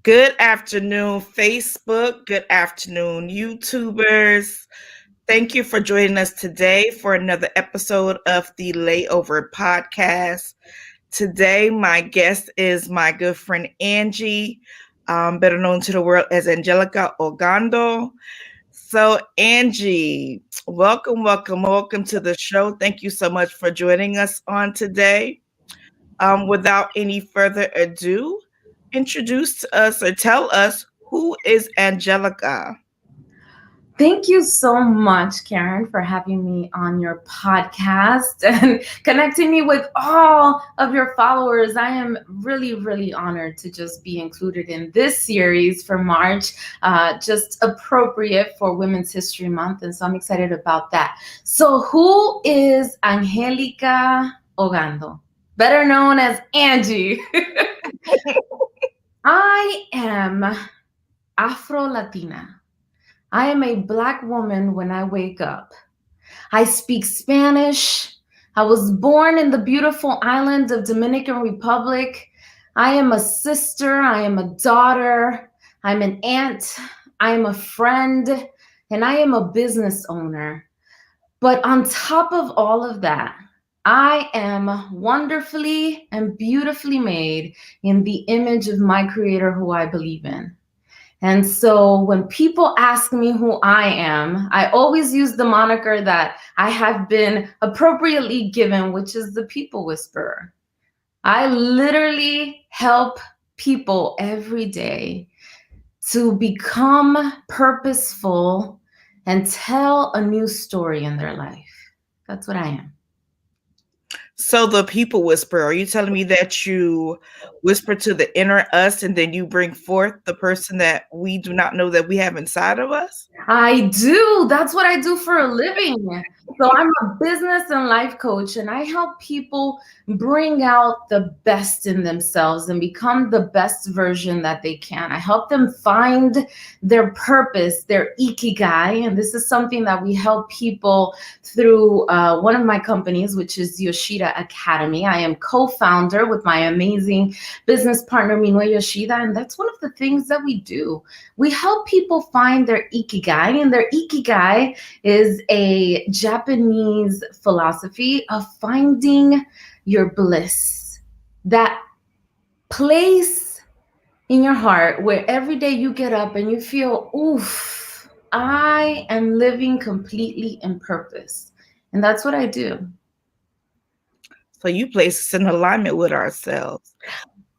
Good afternoon, Facebook. Good afternoon, YouTubers. Thank you for joining us today for another episode of the Layover podcast. Today, my guest is my good friend Angie, better known to the world as Angelica Ogando. So, Angie, welcome to the show. Thank you so much for joining us on today. Without any further ado, introduce to us or tell us who is Angelica. Thank you so much, Karen, for having me on your podcast and connecting me with all of your followers. I am really, really honored to just be included in this series for March, just appropriate for Women's History Month. And so I'm excited about that. So, who is Angelica Ogando, better known as Angie? I am Afro-Latina. I am a Black woman when I wake up. I speak Spanish. I was born in the beautiful island of Dominican Republic. I am a sister. I am a daughter. I'm an aunt. I am a friend. And I am a business owner. But on top of all of that, I am wonderfully and beautifully made in the image of my Creator who I believe in. And so when people ask me who I am, I always use the moniker that I have been appropriately given, which is the people whisperer. I literally help people every day to become purposeful and tell a new story in their life. That's what I am. So, the people whisperer, are you telling me that you whisper to the inner us and then you bring forth the person that we do not know that we have inside of us? I do. That's what I do for a living. So I'm a business and life coach, and I help people bring out the best in themselves and become the best version that they can. I help them find their purpose, their ikigai. And this is something that we help people through one of my companies, which is Yoshida Academy. I am co-founder with my amazing business partner, Minue Yoshida. And that's one of the things that we do. We help people find their ikigai, and their ikigai is a Japanese philosophy of finding your bliss, that place in your heart where every day you get up and you feel, oof, I am living completely in purpose. And that's what I do. So, you place us in alignment with ourselves.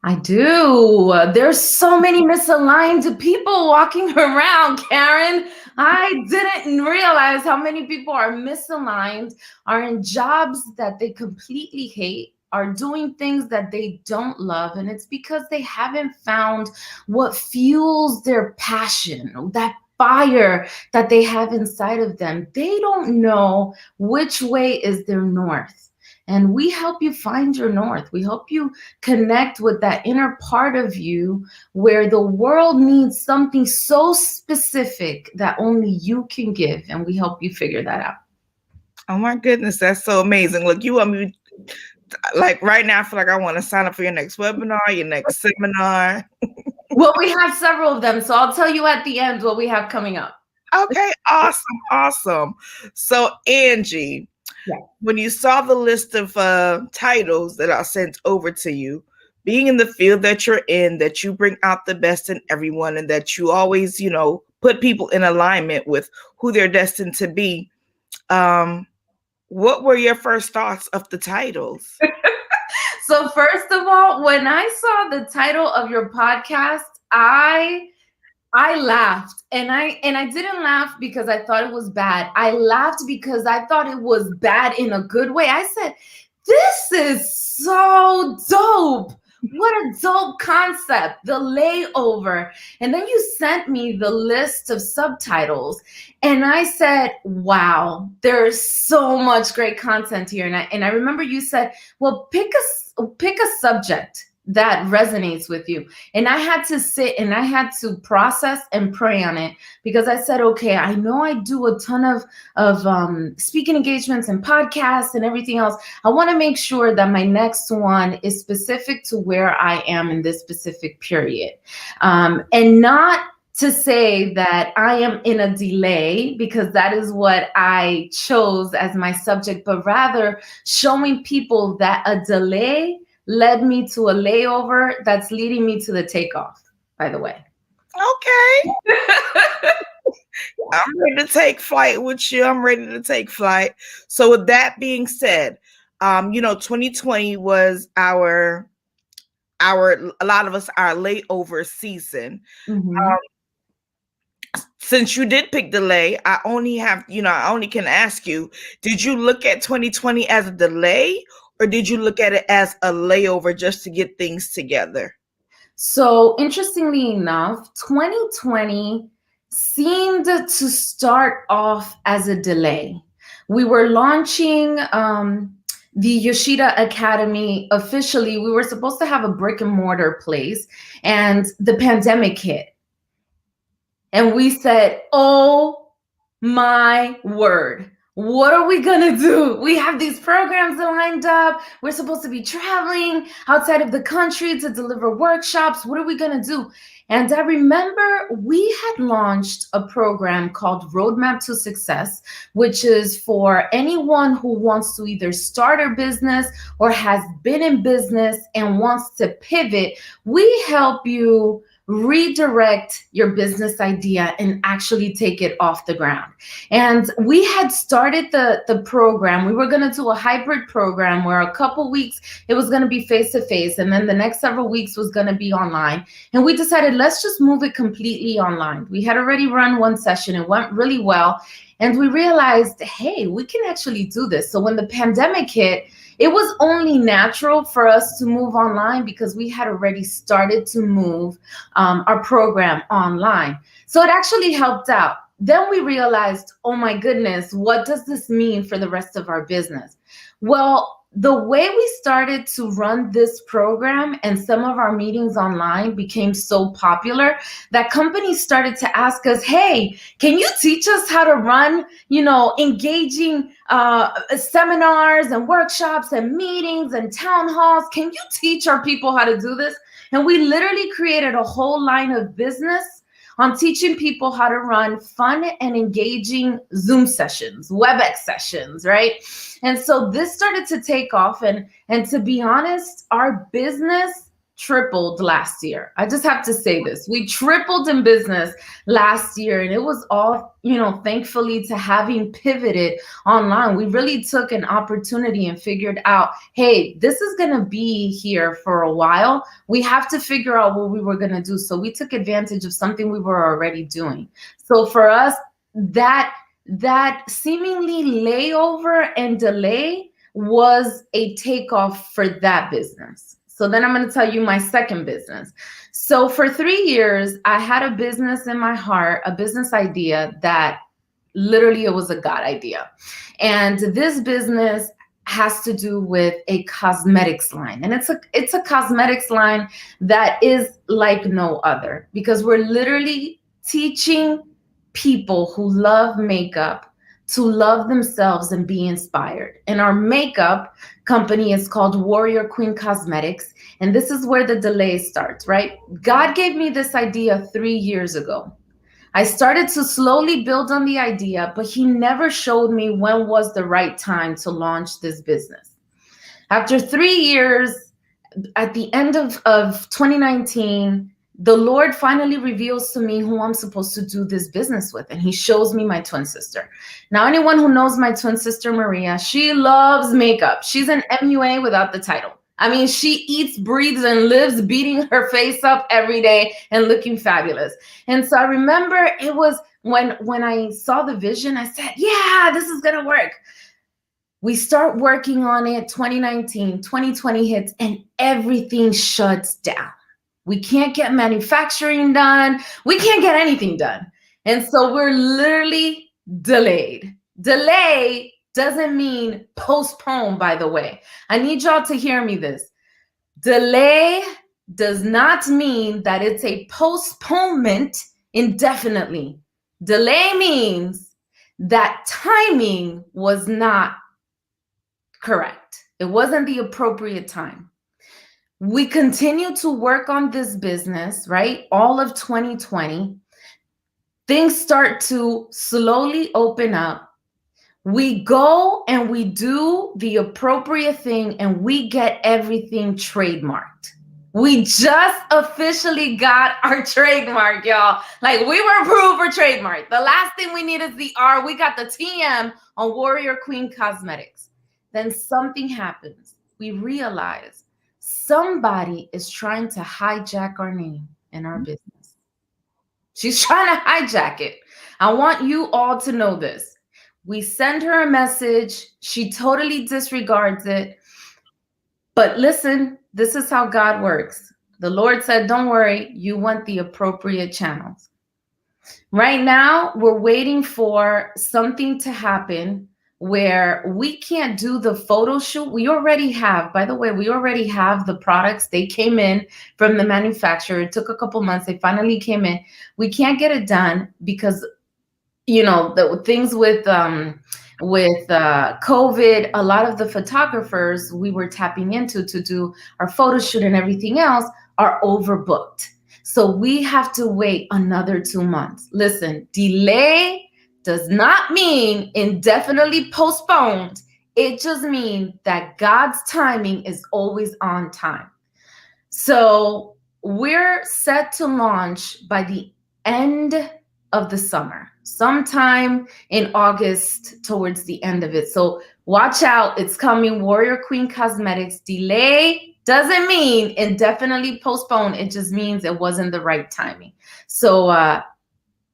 I do. There's so many misaligned people walking around, Karen. I didn't realize how many people are misaligned, are in jobs that they completely hate, are doing things that they don't love. And it's because they haven't found what fuels their passion, that fire that they have inside of them. They don't know which way is their north. And we help you find your north. We help you connect with that inner part of you where the world needs something so specific that only you can give. And we help you figure that out. Oh my goodness, that's so amazing. Look, you want me, like right now, I feel like I want to sign up for your next webinar, your next seminar. Well, we have several of them. So I'll tell you at the end what we have coming up. Okay, awesome. So, Angie, Yeah. when you saw the list of titles that I sent over to you, being in the field that you're in, that you bring out the best in everyone and that you always, put people in alignment with who they're destined to be, what were your first thoughts of the titles? So first of all, when I saw the title of your podcast, I laughed, and I didn't laugh because I thought it was bad. I laughed because I thought it was bad in a good way. I said, this is so dope. What a dope concept, the layover. And then you sent me the list of subtitles, and I said, wow, there's so much great content here. And I remember you said, well, pick a subject that resonates with you. And I had to sit and I had to process and pray on it, because I said, okay, I know I do a ton of speaking engagements and podcasts and everything else. I want to make sure that my next one is specific to where I am in this specific period, and not to say that I am in a delay, because that is what I chose as my subject, but rather showing people that a delay led me to a layover that's leading me to the takeoff, by the way. Okay. I'm ready to take flight with you. I'm ready to take flight. So with that being said, 2020 was our a lot of us our layover season. Mm-hmm. Since you did pick delay, I only can ask you, did you look at 2020 as a delay, or did you look at it as a layover just to get things together? So interestingly enough, 2020 seemed to start off as a delay. We were launching the Yoshida Academy officially. We were supposed to have a brick and mortar place, and the pandemic hit. And we said, oh my word, what are we going to do? We have these programs lined up. We're supposed to be traveling outside of the country to deliver workshops. What are we going to do? And I remember we had launched a program called Roadmap to Success, which is for anyone who wants to either start a business or has been in business and wants to pivot. We help you redirect your business idea and actually take it off the ground. And we had started the program. We were going to do a hybrid program where a couple weeks it was going to be face-to-face, and then the next several weeks was going to be online. And we decided, let's just move it completely online. We had already run one session. It went really well. And we realized, hey, we can actually do this. So when the pandemic hit, it was only natural for us to move online because we had already started to move our program online. So it actually helped out. Then we realized, oh my goodness, what does this mean for the rest of our business? Well, the way we started to run this program and some of our meetings online became so popular that companies started to ask us, hey, can you teach us how to run, engaging seminars and workshops and meetings and town halls? Can you teach our people how to do this? And we literally created a whole line of business on teaching people how to run fun and engaging Zoom sessions, WebEx sessions, right? And so this started to take off. And to be honest, our business tripled last year. I just have to say this. We tripled in business last year. And it was all, thankfully to having pivoted online. We really took an opportunity and figured out, hey, this is going to be here for a while. We have to figure out what we were going to do. So we took advantage of something we were already doing. So for us, that seemingly layover and delay was a takeoff for that business. So then I'm going to tell you my second business. So for 3 years, I had a business in my heart, a business idea that literally it was a God idea. And this business has to do with a cosmetics line. And it's a cosmetics line that is like no other, because we're literally teaching people who love makeup to love themselves and be inspired. And our makeup company is called Warrior Queen Cosmetics. And this is where the delay starts, right? God gave me this idea 3 years ago. I started to slowly build on the idea, but he never showed me when was the right time to launch this business. After 3 years, at the end of 2019, the Lord finally reveals to me who I'm supposed to do this business with. And he shows me my twin sister. Now, anyone who knows my twin sister, Maria, she loves makeup. She's an MUA without the title. I mean, she eats, breathes, and lives beating her face up every day and looking fabulous. And so I remember it was when I saw the vision, I said, yeah, this is going to work. We start working on it, 2019, 2020 hits, and everything shuts down. We can't get manufacturing done. We can't get anything done. And so we're literally delayed. Delay doesn't mean postpone, by the way. I need y'all to hear me this. Delay does not mean that it's a postponement indefinitely. Delay means that timing was not correct. It wasn't the appropriate time. We continue to work on this business, right? All of 2020, things start to slowly open up. We go and we do the appropriate thing and we get everything trademarked. We just officially got our trademark, y'all. Like, we were approved for trademark. The last thing we need is the R. We got the TM on Warrior Queen Cosmetics. Then something happens. We realize somebody is trying to hijack our name and our business. She's trying to hijack it. I want you all to know this. We send her a message. She totally disregards it. But listen, this is how God works. The Lord said, don't worry, you want the appropriate channels. Right now, we're waiting for something to happen where we can't do the photo shoot. We already have, by the way, we already have the products. They came in from the manufacturer. It took a couple months. They finally came in. We can't get it done because, you know, the things with COVID, a lot of the photographers we were tapping into to do our photo shoot and everything else are overbooked. So we have to wait another 2 months. Listen, delay does not mean indefinitely postponed. It just means that God's timing is always on time. So we're set to launch by the end of the summer, sometime in August, towards the end of it. So watch out, it's coming. Warrior Queen Cosmetics. Delay doesn't mean indefinitely postponed. It just means it wasn't the right timing. So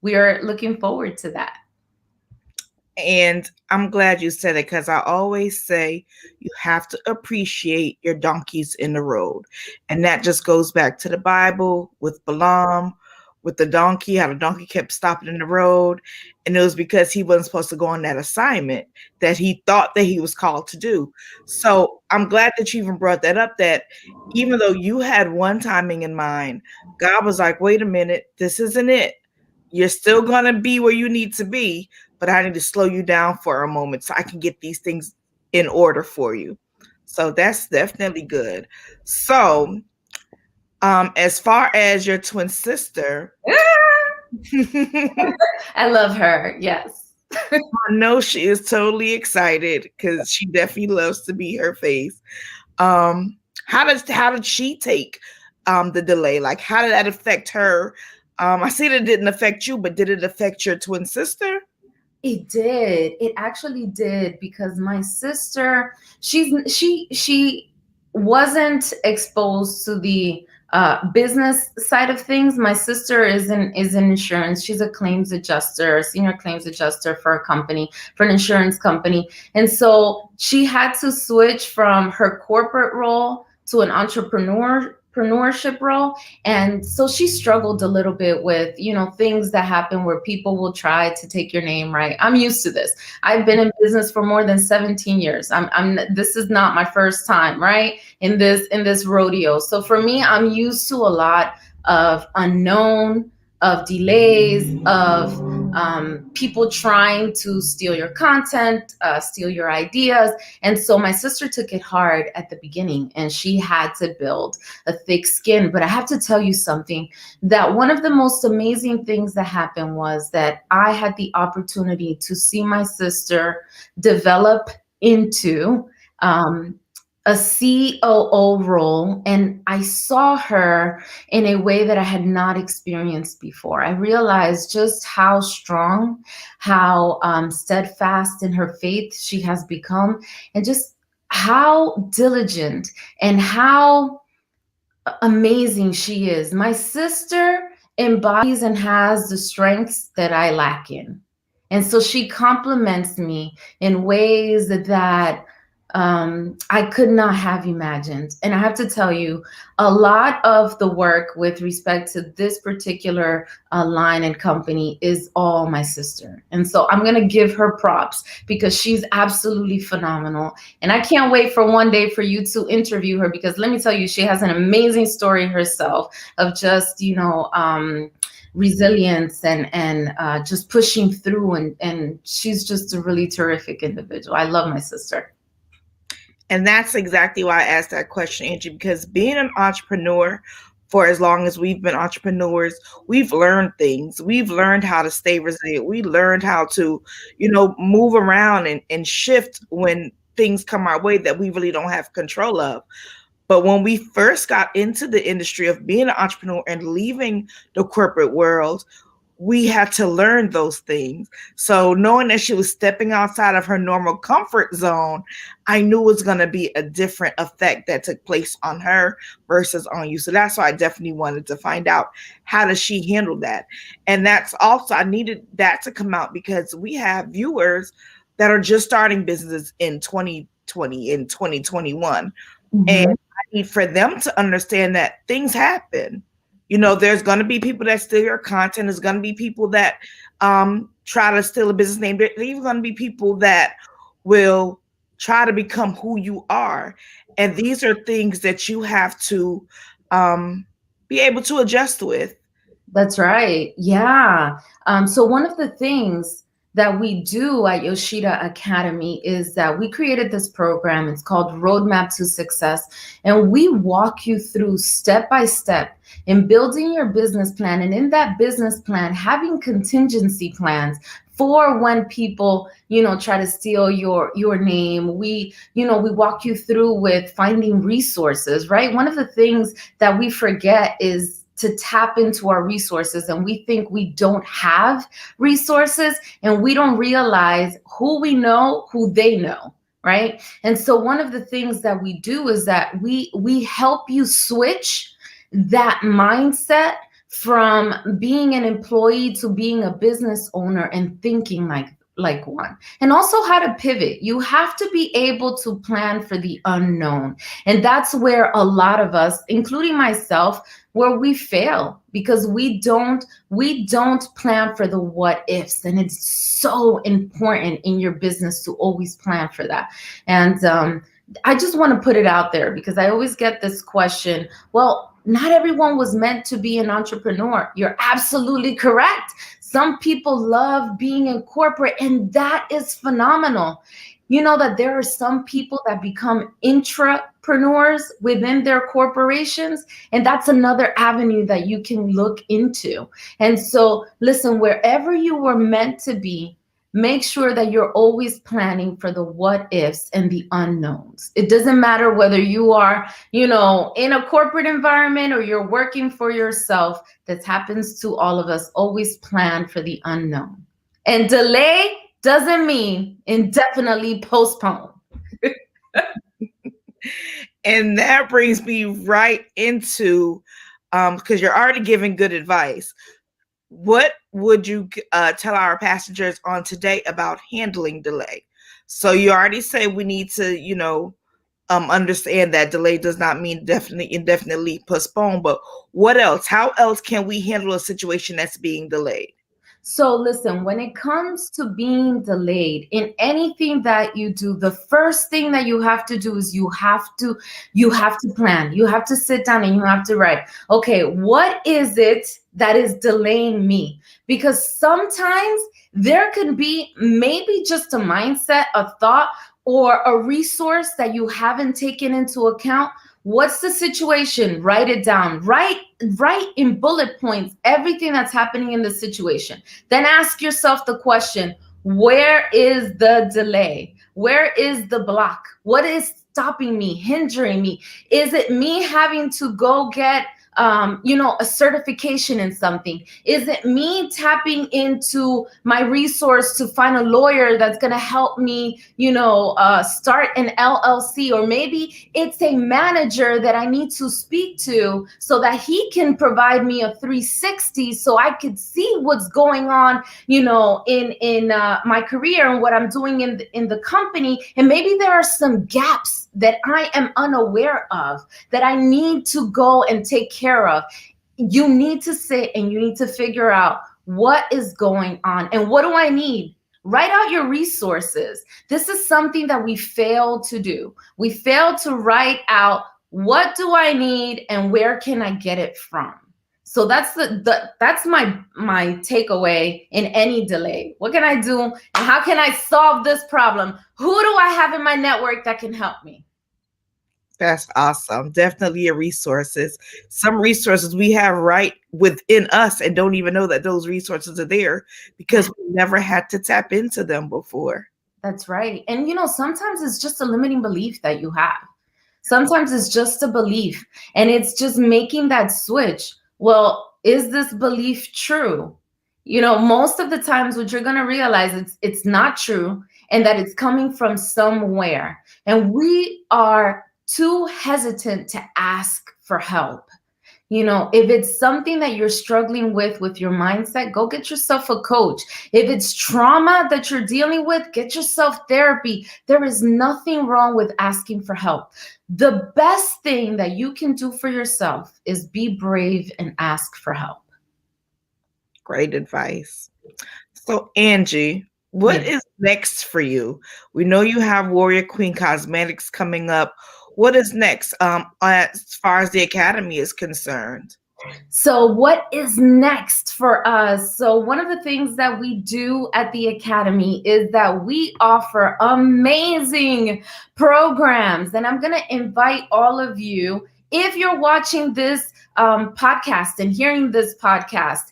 we are looking forward to that. And I'm glad you said it, because I always say you have to appreciate your donkeys in the road. And that just goes back to the Bible with Balaam, with the donkey, how the donkey kept stopping in the road. And it was because he wasn't supposed to go on that assignment that he thought that he was called to do. So I'm glad that you even brought that up, that even though you had one timing in mind, God was like, wait a minute, this isn't it. You're still going to be where you need to be, but I need to slow you down for a moment so I can get these things in order for you. So that's definitely good. So as far as your twin sister, I love her. Yes. I know she is totally excited because she definitely loves to be her face. How did she take the delay? Like, how did that affect her? I see that it didn't affect you, but did it affect your twin sister? It did. It actually did, because my sister, she wasn't exposed to the business side of things. My sister is in insurance. She's a claims adjuster, senior claims adjuster for a company, for an insurance company. And so she had to switch from her corporate role to an entrepreneurship role. And so she struggled a little bit with, you know, things that happen where people will try to take your name, right? I'm used to this. I've been in business for more than 17 years. This is not my first time, right? In this rodeo. So for me, I'm used to a lot of unknown, of delays, of people trying to steal your content, steal your ideas. And so my sister took it hard at the beginning, and she had to build a thick skin. But I have to tell you something, that one of the most amazing things that happened was that I had the opportunity to see my sister develop into a COO role, and I saw her in a way that I had not experienced before. I realized just how strong, how steadfast in her faith she has become, and just how diligent and how amazing she is. My sister embodies and has the strengths that I lack in. And so she compliments me in ways that I could not have imagined. And I have to tell you, a lot of the work with respect to this particular line and company is all my sister. And so I'm going to give her props because she's absolutely phenomenal. And I can't wait for one day for you to interview her, because let me tell you, she has an amazing story herself of just, resilience and just pushing through, and she's just a really terrific individual. I love my sister. And that's exactly why I asked that question, Angie, because being an entrepreneur for as long as we've been entrepreneurs, we've learned things. We've learned how to stay resilient. We learned how to, move around and shift when things come our way that we really don't have control of. But when we first got into the industry of being an entrepreneur and leaving the corporate world, we had to learn those things. So knowing that she was stepping outside of her normal comfort zone, I knew it was going to be a different effect that took place on her versus on you. So that's why I definitely wanted to find out, how does she handle that? And that's also, I needed that to come out because we have viewers that are just starting businesses in 2020, in 2021. And Mm-hmm. I need for them to understand that things happen. There's going to be people that steal your content. There's going to be people that try to steal a business name. There's even going to be people that will try to become who you are. And these are things that you have to be able to adjust with. That's right. Yeah. So one of the things that we do at Yoshida Academy is that we created this program. It's called Roadmap to Success. And we walk you through step by step in building your business plan. And in that business plan, having contingency plans for when people, try to steal your name. We walk you through with finding resources, right? One of the things that we forget is to tap into our resources, and we think we don't have resources, and we don't realize who we know, who they know, right? And so one of the things that we do is that we help you switch that mindset from being an employee to being a business owner and thinking like one. And also how to pivot. You have to be able to plan for the unknown. And that's where a lot of us, including myself, where we fail, because we don't plan for the what ifs. And it's so important in your business to always plan for that. And I just want to put it out there, because I always get this question, well, not everyone was meant to be an entrepreneur. You're absolutely correct. Some people love being in corporate, and that is phenomenal. You know that there are some people that become intrapreneurs within their corporations, and that's another avenue that you can look into. And so, listen, wherever you were meant to be, make sure that you're always planning for the what ifs and the unknowns. It doesn't matter whether you are, in a corporate environment or you're working for yourself. That happens to all of us. Always plan for the unknown. And delay doesn't mean indefinitely postpone. And that brings me right into, because you're already giving good advice. What would you tell our passengers on today about handling delay? So you already say we need to, understand that delay does not mean indefinitely postpone, but what else? How else can we handle a situation that's being delayed? So listen, when it comes to being delayed in anything that you do, the first thing that you have to do is you have to plan. You have to sit down and you have to write, okay, what is it that is delaying me? Because sometimes there can be maybe just a mindset, a thought, or a resource that you haven't taken into account. What's the situation? Write it down. Write in bullet points everything that's happening in the situation. Then ask yourself the question, where is the delay? Where is the block? What is stopping me, hindering me? Is it me having to go get a certification in something? Is it me tapping into my resource to find a lawyer that's going to help me, start an LLC? Or maybe it's a manager that I need to speak to so that he can provide me a 360 so I could see what's going on, in my career and what I'm doing in the company. And maybe there are some gaps that I am unaware of that I need to go and take care of. You need to sit and you need to figure out what is going on and what do I need. Write out your resources. This is something that we fail to do. We fail to write out, what do I need and where can I get it from? So that's that's my takeaway in any delay. What can I do and how can I solve this problem? Who do I have in my network that can help me? That's awesome. Definitely a resources. Some resources we have right within us and don't even know that those resources are there because we never had to tap into them before. That's right. And sometimes it's just a limiting belief that you have. Sometimes it's just a belief and it's just making that switch. Well, is this belief true? Most of the times what you're going to realize it's not true and that it's coming from somewhere. And we are too hesitant to ask for help. If it's something that you're struggling with your mindset, go get yourself a coach. If it's trauma that you're dealing with, get yourself therapy. There is nothing wrong with asking for help. The best thing that you can do for yourself is be brave and ask for help. Great advice. So, Angie, what is next for you? We know you have Warrior Queen Cosmetics coming up. What is next as far as the Academy is concerned? So what is next for us? So one of the things that we do at the Academy is that we offer amazing programs. And I'm going to invite all of you, if you're watching this podcast and hearing this podcast,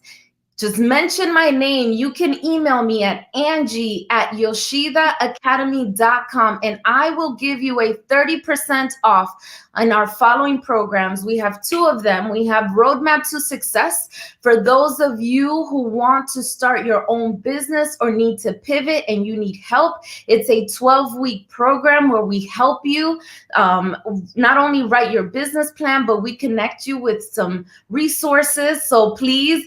just mention my name. You can email me at Angie@YoshidaAcademy.com and I will give you a 30% off on our following programs. We have two of them. We have Roadmap to Success for those of you who want to start your own business or need to pivot and you need help. It's a 12-week program where we help you not only write your business plan, but we connect you with some resources. So please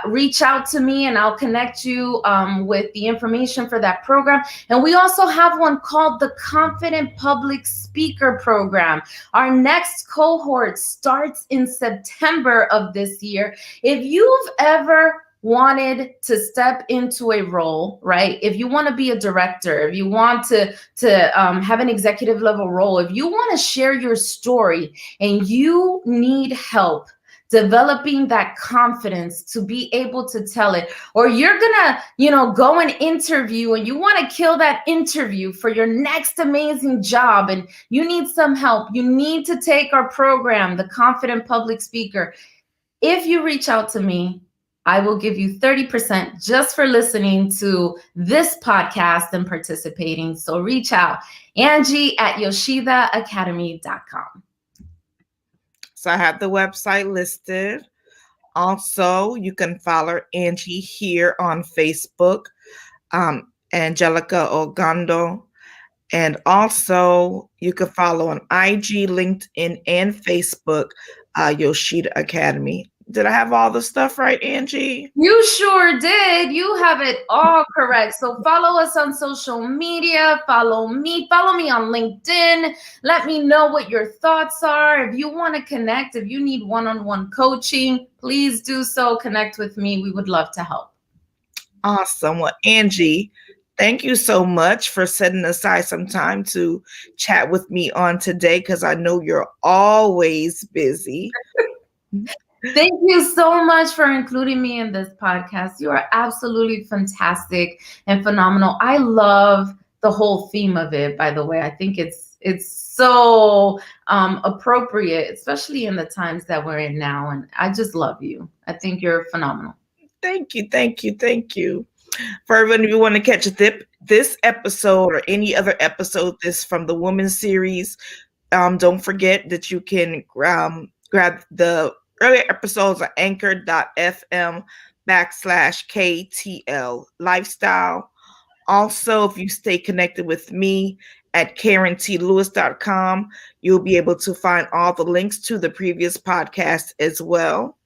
reach out to me and I'll connect you with the information for that program. And we also have one called the Confident Public Speaker Program. Our next cohort starts in September of this year. If you've ever wanted to step into a role, right? If you want to be a director, if you want to have an executive level role, if you want to share your story and you need help developing that confidence to be able to tell it, or you're gonna, go and interview and you want to kill that interview for your next amazing job and you need some help, you need to take our program, the Confident Public Speaker. If you reach out to me, I will give you 30% just for listening to this podcast and participating. So reach out, Angie@YoshidaAcademy.com. So I have the website listed. Also, you can follow Angie here on Facebook, Angelica Ogando. And also, you can follow on IG, LinkedIn, and Facebook, Yoshida Academy. Did I have all the stuff right, Angie? You sure did. You have it all correct. So follow us on social media. Follow me on LinkedIn. Let me know what your thoughts are. If you want to connect, if you need one-on-one coaching, please do so. Connect with me. We would love to help. Awesome. Well, Angie, thank you so much for setting aside some time to chat with me on today because I know you're always busy. Thank you so much for including me in this podcast. You are absolutely fantastic and phenomenal. I love the whole theme of it, by the way. I think it's so appropriate, especially in the times that we're in now. And I just love you. I think you're phenomenal. Thank you. For everyone, if you want to catch this episode or any other episode, this from the Woman series, don't forget that you can grab the Earlier episodes are anchor.fm/KTL Lifestyle. Also, if you stay connected with me at KarenTLewis.com, you'll be able to find all the links to the previous podcast as well.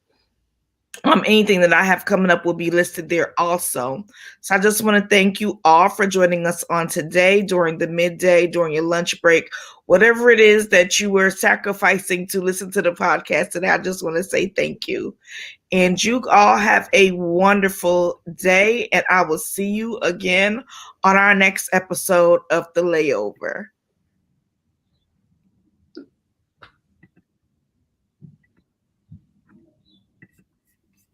Anything that I have coming up will be listed there also. So I just want to thank you all for joining us on today during the midday, during your lunch break, whatever it is that you were sacrificing to listen to the podcast today. I just want to say thank you. And you all have a wonderful day, and I will see you again on our next episode of The Layover.